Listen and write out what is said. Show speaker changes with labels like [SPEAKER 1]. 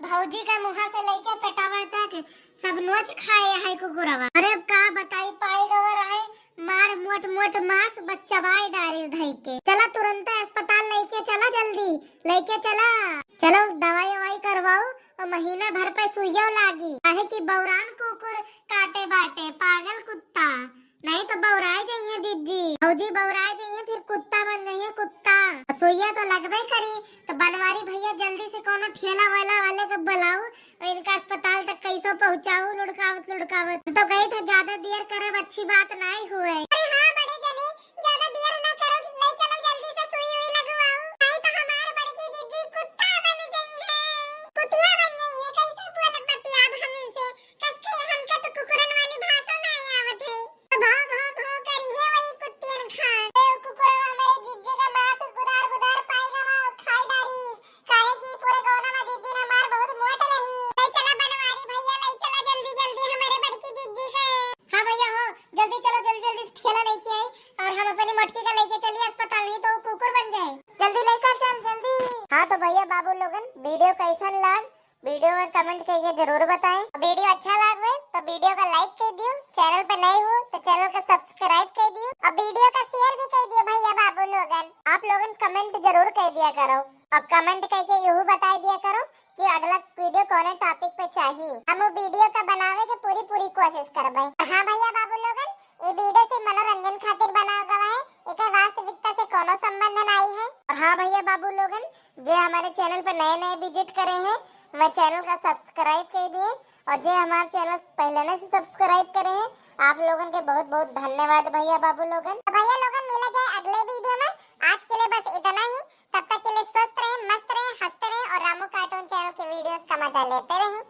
[SPEAKER 1] भौजी का मुहा से लेके पेटावा तक सब नोच खाए है कुकुरवा। अरे अब का बताई पाए गवर है मार मोट मोट मांस बच्चा भाई डारे धई के। चला तुरंत अस्पताल लेके चला, जल्दी लेके चला। चलो दवाई ववाई करवाओ और महीना भर पे सुइया लागी। काहे की बौरान कुकुर काटे बाटे पागल कुत्ता, नहीं तो बौराए जाइए दीदी। भौजी बौराए जाइए फिर कुत्ता बन जाइए कुत्ता। सुइया तो लगबे करी तो बनवारी भैया जल्दी से कोनो ठेला वाला वाले को बुलाओ और इनका अस्पताल तक कैसे पहुंचाओ। लुढ़कावत लुढ़कावत तो गई तो ज्यादा देर करे अच्छी बात नहीं हुए। अरे हाँ बड़े जने ज्यादा देर ना करो, ले चलो जल्दी से सुई हुई लगवाओ, नहीं तो हमारे बड़की दीदी कुत्ता बन गई है, कुतिया बन गई है। कैसे बोल बतिया कैसन लग वीडियो में कमेंट करके जरूर बताएं। वीडियो अच्छा लगे तो वीडियो का लाइक कर दियो, चैनल पर नए हो तो चैनल का सब्सक्राइब कर दियो और वीडियो का शेयर भी कर दियो भैया बाबू लोगन। आप लोगन कमेंट जरूर कर दिया करो और कमेंट करके यही बता दिया करो कि अगला वीडियो कौन टॉपिक पे चाहिए। हम वो वीडियो का बनावे के पूरी कोशिश करबे। हाँ भैया बाबू लोगन, ये वीडियो से मनोरंजन खातिर बनाया गया है, एक वास्तविकता से कोनो संबंध नहीं है। और हाँ भैया बाबू लोगन, जो हमारे चैनल पर नए विजिट करे हैं वह चैनल का सब्सक्राइब कर दिए और जो हमारे चैनल पहले से सब्सक्राइब करे हैं आप लोगन के बहुत बहुत धन्यवाद भैया बाबू लोगन। तो भैया लोगन मिला जाए अगले वीडियो में। आज के लिए बस इतना ही। तब तक के लिए स्वस्थ रहें, मस्त रहें, हंसते रहें और रामू कार्टून चैनल के वीडियोस का मजा लेते रहें।